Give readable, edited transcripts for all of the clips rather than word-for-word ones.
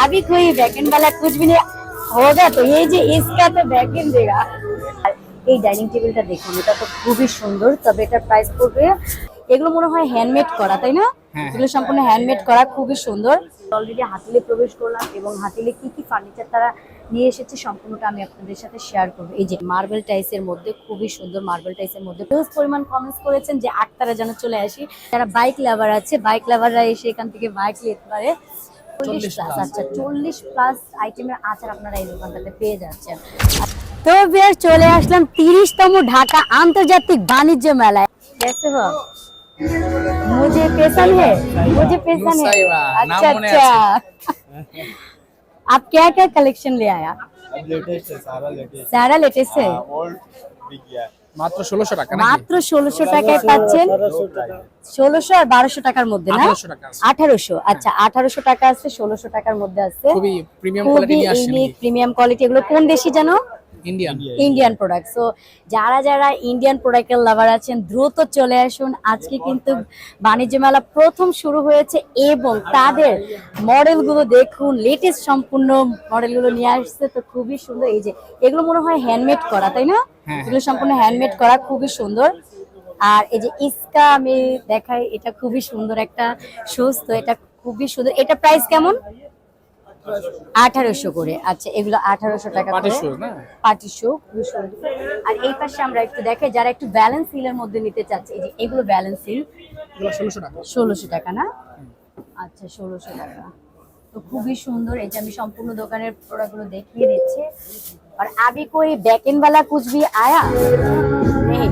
अभी कोई बैकेंड वाला कुछ भी नहीं होगा तो ये যে इसका तो बैकेंड देगा। এই ডাইনিং টেবিলটা দেখুন, এটা তো খুবই সুন্দর, তবে এটার প্রাইস পড়বে, এগুলো মনে হয় হ্যান্ডমেড করা, তাই না? এগুলো সম্পূর্ণ হ্যান্ডমেড করা, খুবই সুন্দর। অলরেডি হাতিলে প্রবেশ করলাম এবং হাতিলে কি কি ফার্নিচার তারা নিয়ে এসেছে সম্পূর্ণটা আমি আপনাদের সাথে শেয়ার করবো। এই যে মার্বেল টাইসের মধ্যে, খুবই সুন্দর মার্বেল টাইসের মধ্যে হিউজ পরিমাণ কমেন্টস করেছেন যে আক্তারা যেন চলে আসি। যারা বাইক লাভার আছে, বাইক লাভাররা এসে এখান থেকে বাইক নিতে পারে। 40+ আইটেমের আচার আপনারা এই দোকানটাতে পেয়ে যাচ্ছেন। তো বের চলে আসলাম 30তম ঢাকা আন্তর্জাতিক বাণিজ্য মেলায়। कैसे हो? मुझे पसंद है, मुझे पसंद है। अच्छा अच्छा, आप क्या क्या कलेक्शन ले आया? लेटेस्ट है, सारा लेटेस्ट है। ओल्ड बिक गया है। মাত্র 1600 টাকা নাকি? মাত্র 1600 টাকায় পাচ্ছেন। 1600 আর 1200 টাকার মধ্যে না? 1800 টাকা আছে। 1800, আচ্ছা 1800 টাকা আছে, 1600 টাকার মধ্যে আছে। খুবই প্রিমিয়াম কোয়ালিটি নিয়ে আসছেন। খুবই প্রিমিয়াম কোয়ালিটি। এগুলো কোন দেশি জানো? ইন্ডিয়ান। Indian product. সো যারা যারা ইন্ডিয়ান প্রোডাক্টের লাভার আছেন দ্রুত চলে আসুন। আজকে কিন্তু বাণিজ্য মেলা প্রথম শুরু হয়েছে এবং তাদের মডেলগুলো দেখুন, লেটেস্ট সম্পূর্ণ মডেলগুলো নিয়ে আসছে, তো খুবই সুন্দর। এই যে এগুলো মনে হয় হ্যান্ডমেড করা, তাই না? এগুলো সম্পূর্ণ হ্যান্ডমেড করা, খুবই সুন্দর। আর এই যে ইস্কা আমি দেখাই, এটা খুবই সুন্দর একটা শুজ, তো এটা খুবই সুন্দর। এটা প্রাইস কেমন? 1800 করে। আচ্ছা, এগুলো 1800 টাকা করে পার্টি শু, খুবই সুন্দর। আর এই পাশে আমরা একটু দেখাই যারা একটু ব্যালেন্স হিলের মধ্যে নিতে চাচ্ছে, এই যে এগুলো ব্যালেন্স হিল, এগুলো 1600 টাকা। 1600 টাকা না? আচ্ছা 1600 টাকা, তো খুবই সুন্দর। এই যে আমি সম্পূর্ণ দোকানের প্রোডাক্টগুলো দেখিয়ে দিচ্ছি। আর अभी कोई बैकेंड वाला कुछ भी आया नहीं,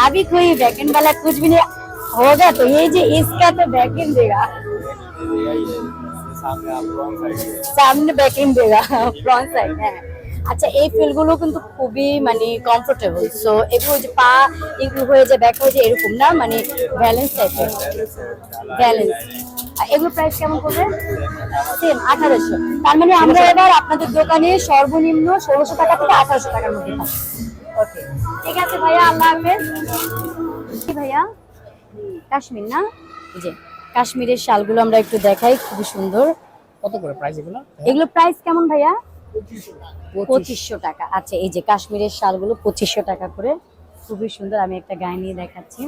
अभी कोई बैकेंड वाला कुछ भी नहीं होगा तो ये जो इसका तो बैकेंड देगा, সামনে ব্যাকিং দেगा ফ্রন্ট সাইড। হ্যাঁ আচ্ছা, এই ফিলগুলো কিন্তু খুবই মানে কমফোর্টেবল। সো এগুলো যে পা এগুলো হয়ে যায়, ব্যাক হয়ে যায়, এরকম না, মানে ব্যালেন্স টাইপের ব্যালেন্স। এগুলো প্রাইস কেমন পড়বে? সেম 1800। তার মানে আমরা এবার আপনাদের দোকানে সর্বনিম্ন 1600 টাকা থেকে 1800 টাকার মধ্যে পাবো। ওকে ঠিক আছে ভাইয়া, আল্লাহ হাফেজ। কি ভাইয়া? কাশ্মীর না? এই যে কাশ্মীরের শালগুলো আমরা একটু দেখাই, খুবই সুন্দর। কত করে প্রাইস এগুলো? এগুলো প্রাইস কেমন ভাইয়া? 2500 টাকা। আচ্ছা, এই যে কাশ্মীরের শালগুলো 2500 টাকা করে, খুবই সুন্দর। আমি একটা গায়ে নিয়ে দেখাচ্ছি।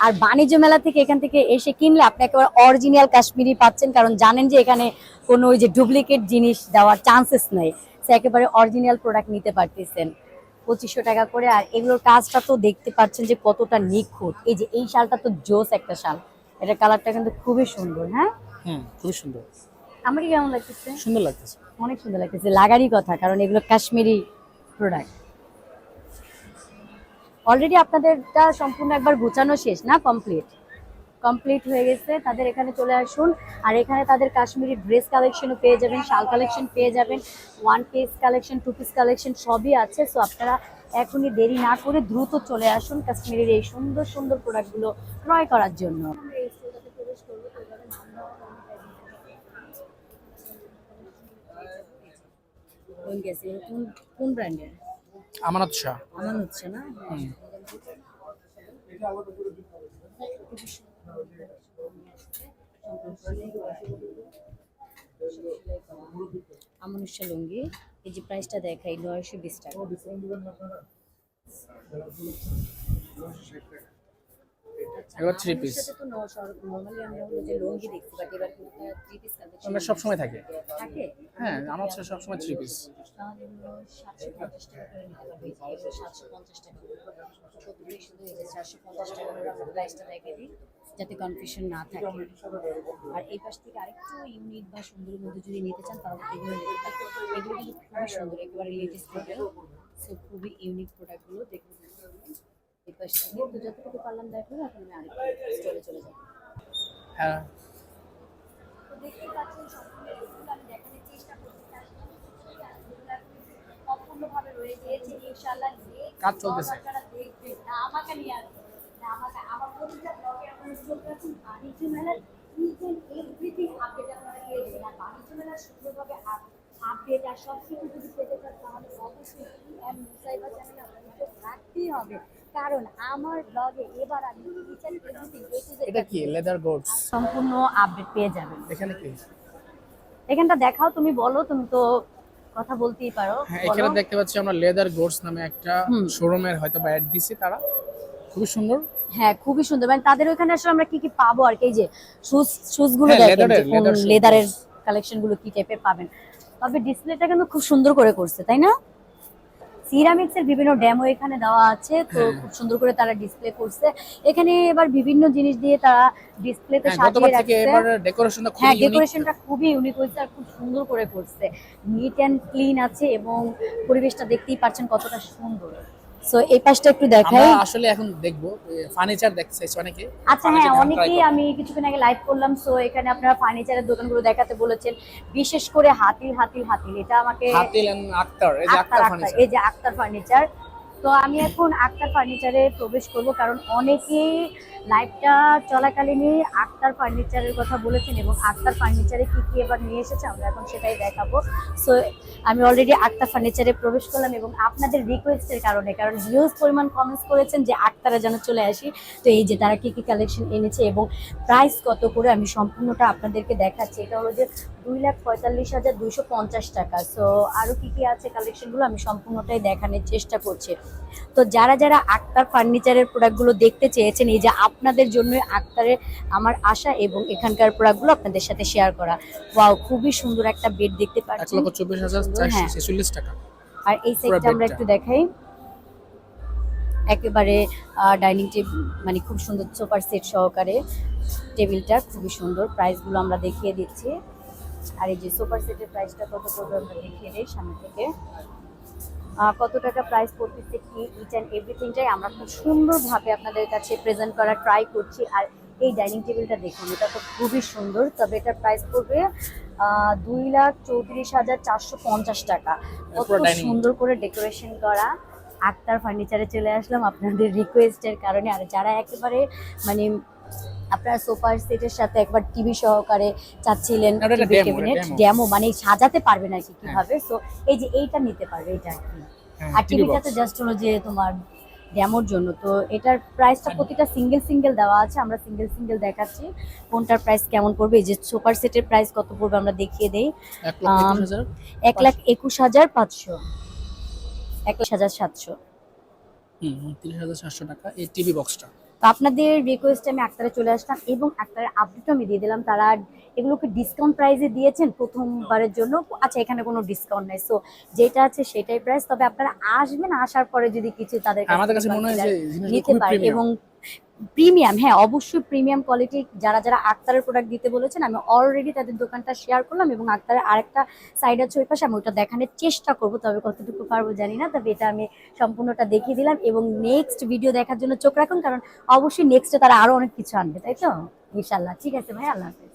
আর বাণিজ্য মেলা থেকে এখান থেকে এসে কিনলে আপনি একেবারে অরিজিনাল কাশ্মীরি পাচ্ছেন, কারণ জানেন যে এখানে কোনো ওই যে ডুপ্লিকেট জিনিস দেওয়ার চান্সেস নেই। সে একেবারে অরিজিনাল প্রোডাক্ট নিতে পারতেছেন 2500 টাকা করে। আর এগুলোর কাজটা তো দেখতে পাচ্ছেন যে কতটা নিখুঁত। এই যে এই শালটা তো জোস একটা শাল, এটা কালারটা কিন্তু খুবই সুন্দর। হ্যাঁ খুবই সুন্দর। আমার কি কেমন লাগতেছে? সুন্দর লাগতেছে, অনেক সুন্দর লাগতেছে, লাগারই কথা, কারণ এগুলো কাশ্মীরি প্রোডাক্ট। অলরেডি আপনাদেরটা সম্পূর্ণ একবার গোছানো শেষ না? কমপ্লিট হয়ে গেছে। তাদের এখানে চলে আসুন। আর এখানে তাদের কাশ্মীরি ড্রেস কালেকশনও পেয়ে যাবেন, শাল কালেকশন পেয়ে যাবেন, 1 পিস কালেকশন, 2 পিস কালেকশন সবই আছে। সো আপনারা এখনই দেরি না করে দ্রুত চলে আসুন কাশ্মীরের এই সুন্দর সুন্দর প্রোডাক্টগুলো ক্রয় করার জন্য। কোন ব্র্যান্ডের? আমানত শাহ। আমানত শাহ না? আমানত শাহ লুঙ্গি। এই যে প্রাইসটা দেখাই, 920 টাকা। এগুলো 3 পিস। তো নরমালি আমরা হলো যে লুঙ্গি দেখতে পাই, এবার কিন্তু 3 পিস কালেকশন আমরা সব সময় থাকে। হ্যাঁ, আমানত আমানত শাহ সব সময় 3 পিস। তাহলে হলো 750 টাকা করে নিতে পারবে। এগুলো 750 টাকা। ছোট থেকে শুরু হয়ে যায় 450 টাকা করে আমরা প্রাইসটা দেখাই দিই যাতে কনফিউশন না থাকে। আর এই পাশ থেকে আরেকটু ইউনিক বা সুন্দরের মধ্যে যদি নিতে চান তাহলে এগুলো নিতে পারেন। এগুলো কিন্তু খুবই সুন্দর, একেবারে লেটেস্ট মডেল। সো খুবই ইউনিক প্রোডাক্টগুলো দেখুন। এই পাশ থেকে তো যতটুকু পারলাম দেখলাম, এখন আমি আরেকটু স্টোরে চলে যাব। হ্যাঁ, তো দেখতে পাচ্ছেন সম্পূর্ণ এগুলো আমি দেখানোর চেষ্টা করছি, সম্পূর্ণভাবে রয়ে গিয়েছে। ইনশাআল্লাহ কাজ চলতেছে। আপনারা দেখবেন না, আমাকে নিয়ে আসবেন না, আমাকে আমার প্রতিটা ব্লগে আপনারা চলতে আছেন বাণিজ্য মেলার ইচ এন্ড এভরিথিং আপডেট আপনারা পেয়ে যাবেন। আর বাণিজ্য মেলার সুন্দরভাবে আপডেট আর সব কিছু যদি পেতে চান তাহলে অবশ্যই মুসাইবা চ্যানেলে আপনাদেরকে রাখতেই হবে, কারণ আমার ব্লগে এবার আমি ইচ এন্ড এভরিথিং এটা কি লেদার গোটস সম্পূর্ণ আপডেট পেয়ে যাবেন। এখানে কি এখানটা দেখাও, তুমি বলো, তুমি তো কথা বলতেই পারো। হ্যাঁ, বলো। এখানে দেখতে পাচ্ছি আমরা লেদার গোডস নামে একটা হুম। শোরুমের হয়তো বা অ্যাড দিছে তারা, খুবই সুন্দর। হ্যাঁ, খুবই সুন্দর। মানে তাদের ওখানে আসলে আমরা কি কি পাবো আর কি, এই যে শুজ গুলো হ্যাঁ, দেখেন যে কোন leather shoe লেদারের boots। কালেকশন গুলো কি টাইপের পাবেন। তবে ডিসপ্লেটা কিন্তু খুব সুন্দর করে করছে, তাই না? সিরামিক্স এর বিভিন্ন ডেমো এখানে দেওয়া আছে, তো হ্যাঁ। খুব সুন্দর করে তারা ডিসপ্লে করছে এখানে। এবার বিভিন্ন জিনিস দিয়ে তারা ডিসপ্লেতে হ্যাঁ, গতবার সাজিয়ে থেকে রাখছে। এবার ডেকোরেশনটা হ্যাঁ, খুবই ইউনিক। ডেকোরেশনটা খুবই ইউনিক হয়েছে আর খুব সুন্দর করে করছে। নিট অ্যান্ড ক্লিন আছে এবং পরিবেশটা দেখতেই পাচ্ছেন কতটা সুন্দর। সো এই পাশটা একটু আমরা দেখাই। আসলে এখন দেখবো ফার্নিচার দেখছে অনেকে। আচ্ছা হ্যাঁ, Furniture এখন try অনেকেই, করবো। আমি কিছুক্ষণ আগে লাইভ করলাম, সো এখানে আপনারা ফার্নিচারের দোকানগুলো দেখাতে বলেছেন, বিশেষ করে হাতিল হাতিল হাতিল, এটা আমাকে হাতিল এন্ড আক্তার, এই যে আক্তার ফার্নিচার। এই যে আক্তার ফার্নিচার। তো আমি এখন আক্তার ফার্নিচারে প্রবেশ করব, কারণ অনেকেই লাইভটা চলাকালীনই আক্তার ফার্নিচারের কথা বলেছেন এবং আক্তার ফার্নিচারে কি কি এবার নিয়ে এসেছে আমরা এখন সেটাই দেখাবো। সো আমি অলরেডি আক্তার ফার্নিচারে প্রবেশ করলাম এবং আপনাদের রিকোয়েস্টের কারণে, কারণ হিউজ পরিমাণ কমেন্টস করেছেন যে আক্তারে যেন চলে আসি, তো এই যে তারা কি কি কালেকশন এনেছে এবং প্রাইস কত করে আমি সম্পূর্ণটা আপনাদেরকে দেখাচ্ছি। এটা হলো যে 2,45,250 টাকা। সো আরো কি কি আছে কালেকশনগুলো আমি সম্পূর্ণটাই দেখানোর চেষ্টা করছি। তো যারা যারা আক্তার ফার্নিচারের প্রোডাক্টগুলো দেখতে চেয়েছেন, এই যে আপনাদের জন্য আক্তারে আমার আশা এবং এখানকার প্রোডাক্টগুলো আপনাদের সাথে শেয়ার করা। ওয়াও, খুবই সুন্দর একটা বেড দেখতে পাচ্ছেন, 1,24,446 টাকা। আর এই সাইডটা আমরা বেডটা। একটু দেখাই। একেবারে ডাইনিং টেবিল, মানে খুব সুন্দর সোফার সেট সহকারে টেবিলটা খুবই সুন্দর। প্রাইসগুলো আমরা দেখিয়ে দিচ্ছি। আর এই যে সোফার সেটের প্রাইসটা কত পড়বে আমরা দেখিয়ে দিই সামনে থেকে। কত টাকা প্রাইস পড়তেছে কি ইচ অ্যান্ড এভরিথিংটাই আমরা খুব সুন্দরভাবে আপনাদের কাছে প্রেজেন্ট করার ট্রাই করছি। আর এই ডাইনিং টেবিলটা দেখুন, এটা তো খুবই সুন্দর। তবে এটার প্রাইস পড়বে 2,34,450 টাকা। কত পুরো dining। সুন্দর করে ডেকোরেশন করা। আক্তার ফার্নিচারে চলে আসলাম আপনাদের রিকোয়েস্টের কারণে। আর যারা একেবারে মানে আপনার সোফার সেটের সাথে একবার টিভি সহকারে চাচ্ছিলেন, না, এটা টিভি demo, ক্যাবিনেট এটা demo। ডেমো, মানে সাজাতে পারবেন আর কি কিভাবে। সো এই যে এইটা নিতে পারবে, এটা আর কি। হ্যাঁ, আর TV টিভিটা box। তো জাস্ট হলো যে তোমার ডেমোর জন্য। তো এটার প্রাইসটা প্রতিটা সিঙ্গেল সিঙ্গেল দেওয়া আছে, আমরা সিঙ্গেল সিঙ্গেল দেখাচ্ছি কোনটার প্রাইস কেমন পড়বে। এই যে সুপার সেটের প্রাইস কত পড়বে আমরা দেখিয়ে দেই। 1,21,000। 1,21,500, 1,21,700। 29,700 টাকা এই টিভি বক্সটা। তো আপনাদের রিকোয়েস্টে আমি আক্তারে চলে আসলাম এবং আক্তারের আপডেটও আমি দিয়ে দিলাম। তারা এগুলোকে ডিসকাউন্ট প্রাইসে দিয়েছেন প্রথমবারের জন্য। আচ্ছা, এখানে কোনো ডিসকাউন্ট নাই, সো যেটা আছে সেটাই প্রাইস। তবে আপনারা আসবেন, আসার পরে যদি কিছু তাদের আমাদের কাছে মনে হয় যে জিনিসগুলো নিতে খুবই পারেন প্রিমিয়াম। এবং প্রিমিয়াম, হ্যাঁ অবশ্যই প্রিমিয়াম কোয়ালিটি। যারা যারা আক্তারের প্রোডাক্ট দিতে বলেছেন আমি অলরেডি তাদের দোকানটা শেয়ার করলাম এবং আক্তারের আরেকটা সাইড আছে ওই পাশে, আমি ওটা দেখানোর চেষ্টা করব, তবে কতটুকু পারবো জানি না। তবে এটা আমি সম্পূর্ণটা দেখিয়ে দিলাম এবং নেক্সট ভিডিও দেখার জন্য চোখ রাখুন, কারণ অবশ্যই নেক্সটে তারা আরো অনেক কিছু আনবে, তাই তো? ইনশাল্লাহ। ঠিক আছে ভাই, আল্লাহ হাফেজ।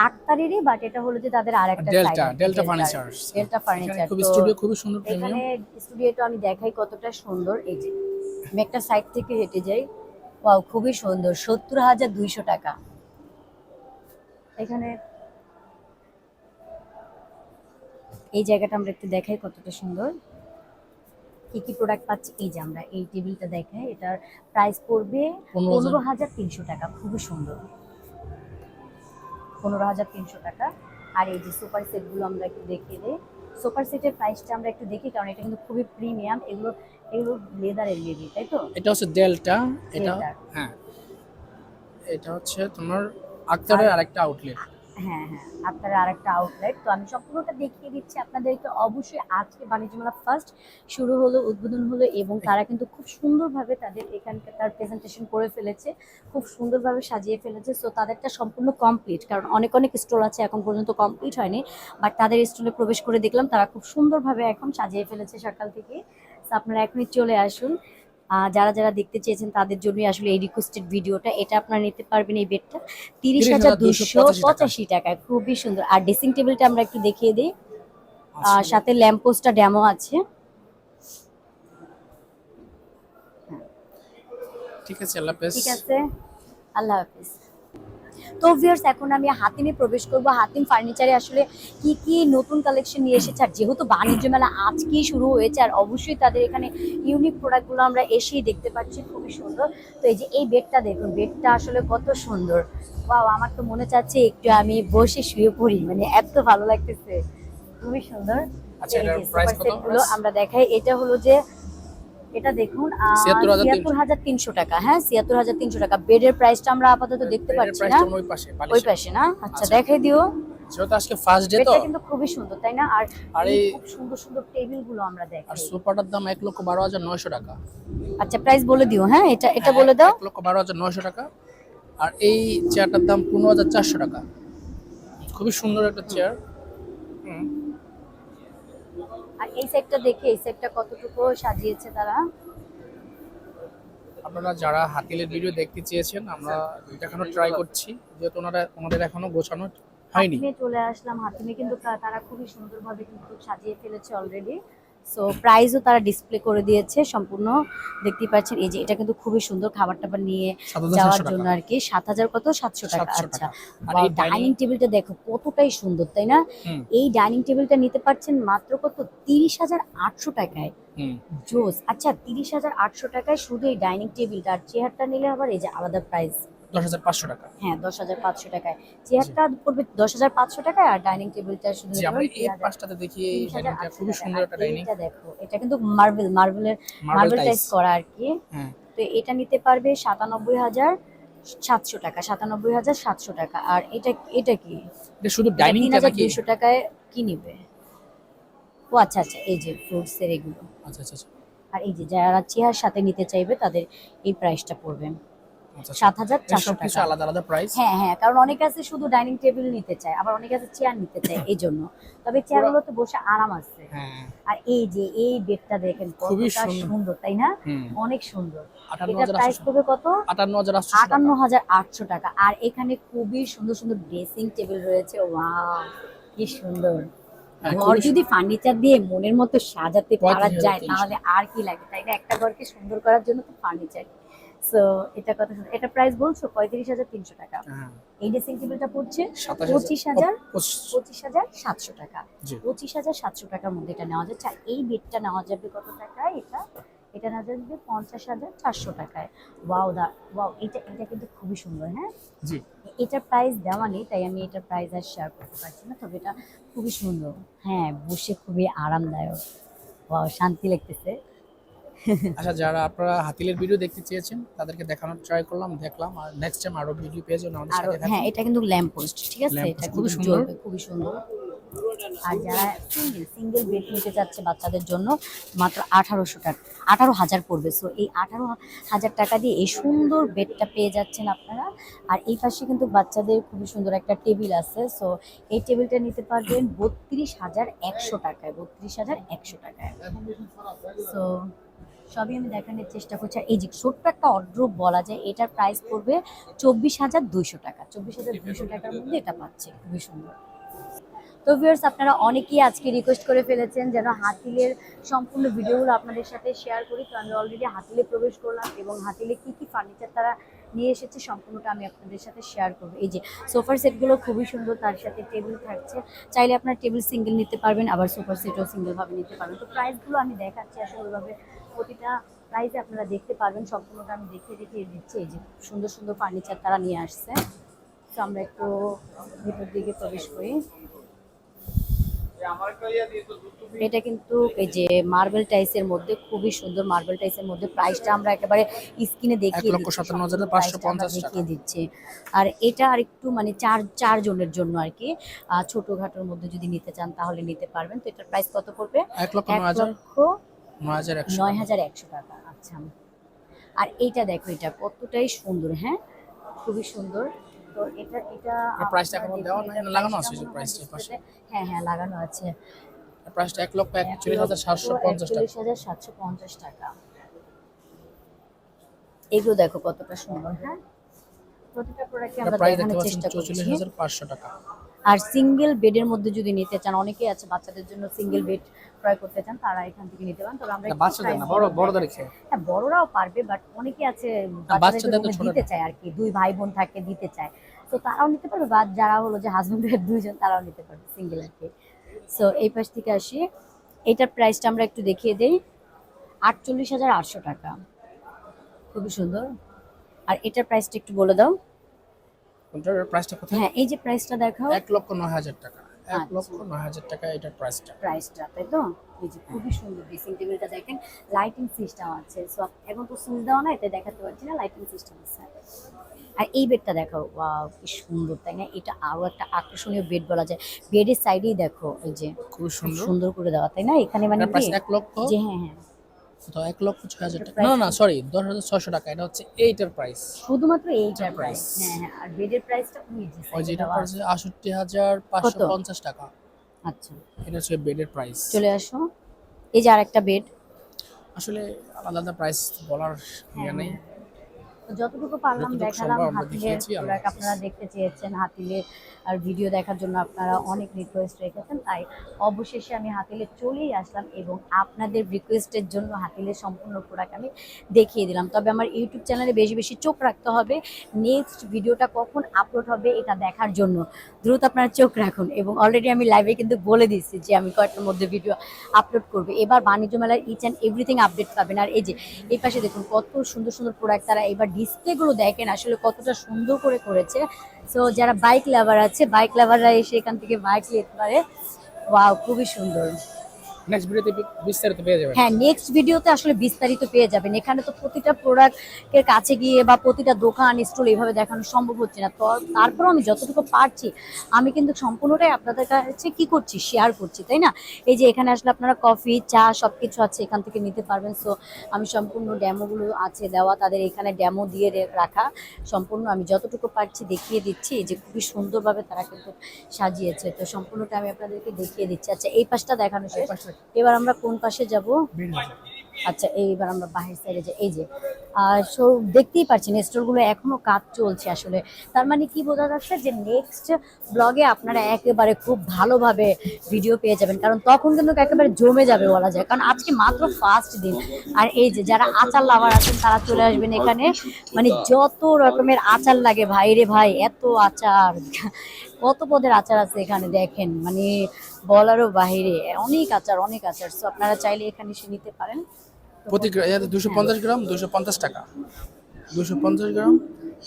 আক্তারেরই, বাট এটা হলো যে তাদের আরেকটা side, delta furniture. Delta furniture. খুবই তো স্টুডিও খুবই সুন্দর প্রিমিয়াম। এখানে স্টুডিওটা আমি দেখাই কতটা সুন্দর। এই যে আমি একটা সাইড থেকে হেঁটে যাই। ওয়াও, খুবই সুন্দর। 70,200 টাকা। এখানে এই জায়গাটা আমরা একটু দেখাই কতটা সুন্দর, কি কি প্রোডাক্ট পাচ্ছি। এই যে আমরা এই টেবিলটা দেখাই, এটার প্রাইস পড়বে 15,300 টাকা। খুবই সুন্দর, 15,300 টাকা। আর এই যে সুপার সেটগুলো আমরা একটু দেখিয়ে দিই। সুপার সেটের প্রাইসটা আমরা একটু দেখি, কারণ এটা কিন্তু খুবই প্রিমিয়াম। এগুলো এগুলো লেদারের মেবি, তাই তো? এটা হচ্ছে ডেল্টা, এটা Delta। হ্যাঁ, এটা হচ্ছে তোমার আক্তারের আরেকটা আউটলেট। হ্যাঁ হ্যাঁ, আপনারা আরেকটা আউটলেট। তো আমি সম্পূর্ণটা দেখিয়ে দিচ্ছি আপনাদেরকে। অবশ্যই আজকে বাণিজ্য মেলা ফার্স্ট শুরু হলো, উদ্বোধন হলো এবং তারা কিন্তু খুব সুন্দরভাবে তাদের এখানকার তার প্রেজেন্টেশন করে ফেলেছে, খুব সুন্দরভাবে সাজিয়ে ফেলেছে। সো তাদেরটা সম্পূর্ণ কমপ্লিট, কারণ অনেক অনেক স্টল আছে এখন পর্যন্ত কমপ্লিট হয়নি, বাট তাদের স্টলে প্রবেশ করে দেখলাম তারা খুব সুন্দরভাবে এখন সাজিয়ে ফেলেছে সকাল থেকে। সো আপনারা এখনই চলে আসুন। যারা যারা দেখতে চেয়েছেন তাদের জন্যই আসলে এই রিকোয়েস্টেড ভিডিওটা। এটা আপনারা নিতে পারবেন এই বেডটা 30,285 টাকায়। খুবই সুন্দর। আর ড্রেসিং টেবিলটা আমরা একটু দেখিয়ে দিই, সাথে ল্যাম্পপোস্টটা ডেমো আছে। ঠিক আছে, আল্লাহ হাফেজ। ঠিক আছে, আল্লাহ হাফেজ। তো ভিউয়ার্স, এখন আমি হাতিমে প্রবেশ করব। হাতিম ফার্নিচারে আসলে কি কি নতুন কালেকশন নিয়ে এসেছে, আর যেহেতু বাণিজ্য মেলা আজকেই শুরু হয়েছে, আর অবশ্যই তাদের এখানে ইউনিক প্রোডাক্টগুলো আমরা এসেই দেখতে পাচ্ছি, খুবই সুন্দর। তো এই যে এই বেডটা দেখুন, বেডটা আসলে কত সুন্দর। ওয়াও, আমার তো মনে চাচ্ছে একটু আমি বসে শুয়ে পড়ি, মানে এত ভালো লাগতেছে, খুবই সুন্দর। আচ্ছা, এই এটার যে প্রাইস সোফার কত? সেট গুলো আমরা দেখাই। এটা হলো যে, এটা দেখুন ৭৬,৩০০ টাকা। হ্যাঁ, ৭৬,৩০০ টাকা। বেডের প্রাইসটা আমরা আপাতত দেখতে বেডের পাচ্ছি না, প্রাইসটা ওই পাশে ওই বালিশের। পাশে না? আচ্ছা, আচ্ছা, দেখাই দিও। যেহেতু আজকে ফার্স্ট ডে তো, বেডটা কিন্তু খুবই সুন্দর, তাই না? আর আর এই এই খুব সুন্দর সুন্দর টেবিল গুলো আমরা আর দেখাই। সোফাটার দাম ১,১২,৯০০ টাকা। আচ্ছা, প্রাইস বলে দিও। হ্যাঁ, এটা বলে দাও। ১,১২,৯০০ টাকা। আর এই চেয়ারটার দাম ১৫,৪০০ টাকা। খুবই সুন্দর একটা চেয়ার। আর এই সেটটা দেখে, এই সেটটা কতটুকু সাজিয়েছে তারা। আপনারা যারা হাতিলের ভিডিও দেখতে চেয়েছেন, আমরা দেখানো ট্রাই করছি, যেহেতু ওনাদের এখনো গোছানো হয়নি। হাতিমে চলে আসলাম। হাতিমে কিন্তু তারা খুবই সুন্দরভাবে কিন্তু সাজিয়ে ফেলেছে অলরেডি। সো প্রাইসও তারা ডিসপ্লে করে দিয়েছে সম্পূর্ণ, দেখতেই পাচ্ছেন। এই যে এটা কিন্তু খুবই সুন্দর, খাবার টাবার নিয়ে ৭,৭০০ যাওয়ার টাকা। জন্য আর কি। ৭,০০০ কত? ৭০০ টাকা। ৭০০ আচ্ছা, টাকা। আর আর এই ডাইনিং টেবিলটা দেখো কতটাই সুন্দর, তাই না? হুম এই ডাইনিং টেবিলটা নিতে পারছেন মাত্র কত? ৩০,৮০০ টাকায়। হুম জোস। আচ্ছা, ৩০,৮০০ টাকায় শুধু এই ডাইনিং টেবিলটা, আর চেয়ারটা নিলে আবার এই যে আলাদা প্রাইস। ১০,৫০০ টাকা। হ্যাঁ, 10,500 টাকায়। চেয়ারটা পড়বে 10,500 টাকায়, আর ডাইনিং টেবিলটা শুধু জি, নিতে আমরা পারবেন এই 3,000 পাশটাতে দেখি, এই ডাইনিংটা 30,800 খুবই টাকায়। সুন্দর আর একটা ডাইনিং। এইটা দেখো, এটা কিন্তু মার্বেলের মার্বেল টাইস টাইস। করা আর কি। হ্যাঁ, তো এটা নিতে পারবে 97,700 টাকা, 97,700 টাকা। আর এটা কি? এটা শুধু এটা ডাইনিংটা নাকি? 3,200 টাকায় কি নিবে? ও আচ্ছা আচ্ছা, এই যে ফ্রুটসের এগুলো। আচ্ছা আচ্ছা আচ্ছা আর এই যে যারা চেয়ার সাথে নিতে চাইবে তাদের এই প্রাইসটা পড়বে আচ্ছা। 7,400 সবকিছু টাকা। আলাদা আলাদা প্রাইস। হ্যাঁ হ্যাঁ, কারণ অনেকে আছে শুধু ডাইনিং টেবিল নিতে চায়, আবার অনেকে আছে চেয়ার নিতে চায়, এই জন্য। তবে চেয়ারগুলোতে বসে আরাম আছে। হ্যাঁ, আর এই যে এই বেডটা দেখেন খুবই কতটা সুন্দর। সুন্দর, তাই না? হুম। অনেক সুন্দর। এটা ৫৮,৮০০ প্রাইস পড়বে কত? ৫৮,৮০০ টাকা। ৫৮,৮০০ টাকা। আর এখানে খুবই সুন্দর সুন্দর ড্রেসিং টেবিল রয়েছে। ওয়াও, কি সুন্দর। হ্যাঁ, ঘর খুবই যদি ফার্নিচার দিয়ে মনের মতো সাজাতে পারা যায় ৩৫,৩০০ তাহলে আর কি লাগে, তাই না? একটা ঘরকে সুন্দর করার জন্য তো ফার্নিচার। সো এটা কত সুন্দর। এটা প্রাইস বলছো ৩৫,৩০০ টাকা। হ্যাঁ, এই ড্রেসিং টেবিলটা পড়ছে ২৭,০০০ 25,700 টাকা। জি। 25,700 টাকার মধ্যে এটা নেওয়া যাচ্ছে। আর এই বেডটা নেওয়া যাবে কত টাকায়? এটা নেওয়া যাবে 50,400 টাকায়। ওয়াও, এটা কিন্তু খুবই সুন্দর। হ্যাঁ, জি। এটার প্রাইস দেওয়া নেই, তাই আমি এটার প্রাইস আর শেয়ার করতে পারছি না, তবে এটা খুবই সুন্দর। হ্যাঁ, বসে খুবই আরামদায়ক। ওয়াও, শান্তি লাগতেছে। আচ্ছা, যারা আপনারা হাতিলের ভিডিও দেখতে চেয়েছেন তাদেরকে দেখানোর ট্রাই করলাম, দেখলাম। আর নেক্সট টাইম আরো ভিডিও পেয়ে যাবেন আমাদের আর সাথে থাকুন। হ্যাঁ, এটা কিন্তু ল্যাম্প পোস্ট, ঠিক আছে? ল্যাম্প এটা পোস্ট খুবই খুবই সুন্দর। সুন্দর, খুবই সুন্দর। আর যারা সিঙ্গেল বেড নিতে চাচ্ছে বাচ্চাদের জন্য, মাত্র 1800 টাকা, 18,000 পড়বে। সো এই 18,000 টাকা দিয়ে এই সুন্দর বেডটা পেয়ে যাচ্ছেন আপনারা। আর এই পাশে কিন্তু বাচ্চাদের খুবই সুন্দর একটা টেবিল আছে। সো এই টেবিলটা নিতে পারবেন 32,100 টাকায়, 32,100 টাকায়। সো সবই আমি দেখানোর চেষ্টা করছি। আর এই যে ছোট্ট একটা অর্ড্রপ বলা যায়, এটার প্রাইস পড়বে 24,200 টাকা। 24,200 টাকার মধ্যে এটা পাচ্ছে, খুবই সুন্দর। তো ভিউয়ার্স, আপনারা অনেকেই আজকে রিকোয়েস্ট করে ফেলেছেন যেন হাতিলের সম্পূর্ণ ভিডিওগুলো আপনাদের সাথে শেয়ার করি। তো আমি অলরেডি হাতিলে প্রবেশ করলাম এবং হাতিলে কি কি ফার্নিচার তারা নিয়ে এসেছে সম্পূর্ণটা আমি আপনাদের সাথে শেয়ার করবো। এই যে সোফার সেটগুলো খুবই সুন্দর, তার সাথে টেবিল থাকছে। চাইলে আপনার টেবিল সিঙ্গেল নিতে পারবেন, আবার সোফার সেটও সিঙ্গেলভাবে নিতে পারবেন। তো প্রাইসগুলো আমি দেখাচ্ছি আসলে ওইভাবে, প্রতিটা প্রাইসে আপনারা দেখতে পারবেন। সম্পূর্ণটা আমি দেখিয়ে দিচ্ছি। এই যে সুন্দর সুন্দর ফার্নিচার তারা নিয়ে আসছে। তো আমরা একটু ভিতর দিকে প্রবেশ করি। এটা কিন্তু এই যে মার্বেল টাইসের মধ্যে, খুবই সুন্দর মার্বেল টাইসের মধ্যে। প্রাইসটা আমরা একেবারে স্ক্রিনে দেখিয়ে দিচ্ছি, ১,৫৭,৫৫০ টাকা দেখিয়ে দিচ্ছি। আর এটা আর একটু মানে চার জনের জন্য আর কি, ছোটখাটোর মধ্যে যদি নিতে চান তাহলে নিতে পারবেন। তো এটার প্রাইস কত পড়বে? ১,৯,১০০ টাকা। আচ্ছা, আর এইটা দেখো, এটা কতটাই সুন্দর। হ্যাঁ, খুবই সুন্দর। তো এটা প্রাইসটা এখন দেওয়া নাই, লাগানো আছে যে প্রাইসটা এই পাশে। হ্যাঁ হ্যাঁ, লাগানো আছে। প্রাইসটা ১,৪১,৭৫০ টাকা। ৪১,৭৫০ টাকা। এগুলো দেখো কতটা সুন্দর। হ্যাঁ, প্রতিটা প্রোডাক্টে আমরা প্রাইস দেখতে দেখানোর পাচ্ছেন চেষ্টা করছি। ৪৪,৫০০ টাকা। আর সিঙ্গেল বেডের মধ্যে যদি নিতে চান, অনেকেই আছে বাচ্চাদের জন্য সিঙ্গেল বেড ক্রয় করতে চান, তারা এখান থেকে নিতে পারেন। তবে আমরা বাচ্চাদের না, বড়দের ক্ষেত্রে। হ্যাঁ, বড়রাও পারবে, বাট অনেকে আছে বাচ্চাদের তো বাচ্চাদের ছোট দিতে চায় আর কি, দুই ভাই বোন থাকে, দিতে চায়। তো তারাও নিতে পারবে, বা যারা হলো যে হাজবেন্ড ওয়াইফ দুইজন, তারাও নিতে পারবে সিঙ্গেল আর কি। সো এই পাশ থেকে আসি, এটার প্রাইসটা আমরা একটু দেখিয়ে দেই। 48,800 টাকা, খুবই সুন্দর। আর এটার প্রাইসটা একটু বলে দাও। কোনটার প্রাইসটা কত? হ্যাঁ এই যে প্রাইসটা দেখাও। 1,09,000 টাকা। আচ্ছা। 1,09,000 টাকা এটার প্রাইসটা। প্রাইসটা তাই তো? এই যে খুবই সুন্দর ড্রেসিং টেবিলটা দেখেন, লাইটিং সিস্টেম আছে। সো এখন তো সুইচ দেওয়া না, এটা দেখাতে পারছি না, লাইটিং সিস্টেম আছে। আর এই বেডটা দেখো, ওয়াও কি সুন্দর তাই না? এটা আরো একটা আকর্ষণীয় বেড বলা যায়। বেডের সাইডেই দেখো এই যে খুব খুব সুন্দর। সুন্দর করে দেওয়া তাই না? এখানে মানে এটার প্রাইস কি 1 লক্ষ, যে হ্যাঁ হ্যাঁ তো 1,06,000 টাকা। না না সরি 10,600 টাকা। এটা হচ্ছে এইটার প্রাইস। শুধুমাত্র এইটার প্রাইস। হ্যাঁ হ্যাঁ, আর বেডের প্রাইসটা ওই যে ওই সাইডে যেটার দেওয়া প্রাইস আছে। 68,550 টাকা। আচ্ছা এটা হচ্ছে বেডের প্রাইস। চলে আসো। এই যে আরেকটা বেড। আসলে আলাদা প্রাইস বলার ইয়ে নেই। তো যতটুকু পারলাম যতটুকু দেখালাম। সম্ভব আমরা হাতিলের দেখিয়েছি। প্রোডাক্ট আপনারা দেখতে চেয়েছেন, হাতিলের আর ভিডিও দেখার জন্য আপনারা অনেক রিকোয়েস্ট রেখেছেন, তাই অবশেষে আমি হাতিলে চলেই আসলাম এবং আপনাদের রিকোয়েস্টের জন্য হাতিলের সম্পূর্ণ প্রোডাক্ট আমি দেখিয়ে দিলাম। তবে আমার ইউটিউব চ্যানেলে বেশি বেশি চোখ রাখতে হবে, নেক্সট ভিডিওটা কখন আপলোড হবে এটা দেখার জন্য দ্রুত আপনারা চোখ রাখুন। এবং অলরেডি আমি লাইভে কিন্তু বলে দিচ্ছি যে আমি কয়েকটার মধ্যে ভিডিও আপলোড করবো। এবার বাণিজ্য মেলার ইচ অ্যান্ড এভরিথিং আপডেট পাবেন। আর এই যে এই পাশে দেখুন কত সুন্দর সুন্দর প্রোডাক্ট, তারা এবার ডিসপ্লেগুলো দেখেন আসলে কতটা সুন্দর করে করেছে। সো যারা বাইক লাভার আছে, বাইক লাভাররা এসে এখান থেকে বাইক নিতে পারে। ওয়াও খুবই সুন্দর। নেক্সট ভিডিওতে বিস্তারিত পেয়ে যাবেন। হ্যাঁ নেক্সট ভিডিওতে আসলে বিস্তারিত পেয়ে যাবেন। এখানে তো প্রতিটা প্রোডাক্টের কাছে গিয়ে বা প্রতিটা দোকান স্টল এইভাবে দেখানো সম্ভব হচ্ছে না। তো তারপরও আমি যতটুকু পারছি আমি কিন্তু সম্পূর্ণটাই আপনাদের কাছে কি করছি, শেয়ার করছি তাই না? এই যে এখানে আসলে আপনারা কফি চা সব কিছু আছে, এখান থেকে নিতে পারবেন। সো আমি সম্পূর্ণ ড্যামোগুলো আছে দেওয়া, তাদের এখানে ড্যামো দিয়ে রাখা। সম্পূর্ণ আমি যতটুকু পারছি দেখিয়ে দিচ্ছি। এই যে খুবই সুন্দরভাবে তারা কিন্তু সাজিয়েছে, তো সম্পূর্ণটা আমি আপনাদেরকে দেখিয়ে দিচ্ছি। আচ্ছা এই পাশটা দেখানো শেষ, এবার আমরা কোন পাশে যাব? আচ্ছা এইবার আমরা বাহির সাইডে যে এই যে সো দেখতেই পাচ্ছেন স্টোরগুলো এখনো কাজ চলছে আসলে। তার মানে কি বোঝা যাচ্ছে যে নেক্সট ব্লগে আপনারা একেবারে খুব ভালোভাবে ভিডিও পেয়ে যাবেন, কারণ তখন কিন্তু একেবারে জমে যাবে বলা যায়, কারণ আজকে মাত্র ফার্স্ট দিন। আর এই যে যারা আচার লাভার আছেন তারা চলে আসবেন এখানে। মানে যত রকমের আচার লাগে ভাই রে ভাই, এত আচার, কত পদের আচার আছে এখানে দেখেন, মানে বলারও বাহিরে। অনেক আচার অনেক আচার। সো আপনারা চাইলে এখানে এসে নিতে পারেন। প্রতি 250 গ্রাম 250 টাকা, 250 গ্রাম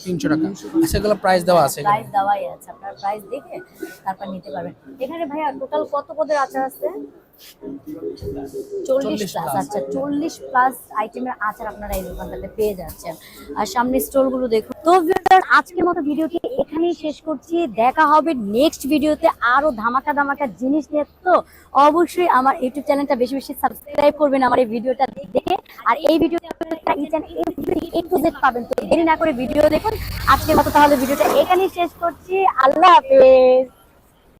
300 টাকা। সেগুলো প্রাইস দেওয়া আছে। প্রাইস দেওয়াই আছে, আপনারা প্রাইস দেখে তারপর নিতে পারবেন। এখানে ভাইয়া টোটাল কত পদের আচার আছে? 40 প্লাস। আচ্ছা 40 প্লাস আইটেমের আচার আপনারা এই দোকানটাতে পেয়ে যাচ্ছেন। আর সামনে স্টলগুলো দেখুন। তো ভিউয়ার্স আজকের মতো ভিডিওটি এখানেই শেষ করছি। দেখা হবে নেক্সট ভিডিওতে আরো ধামাকা ধামাকা জিনিস নিয়ে। তো অবশ্যই আমার ইউটিউব চ্যানেলটা বেশি বেশি সাবস্ক্রাইব করবেন আমার এই ভিডিওটা দেখে। আর এই ভিডিওতে আপনারা each and everything A to Z পাবেন। তো দেরি না করে ভিডিও দেখুন। আজকের মতো তাহলে ভিডিওটা এখানেই শেষ করছি। আল্লাহ হাফেজ।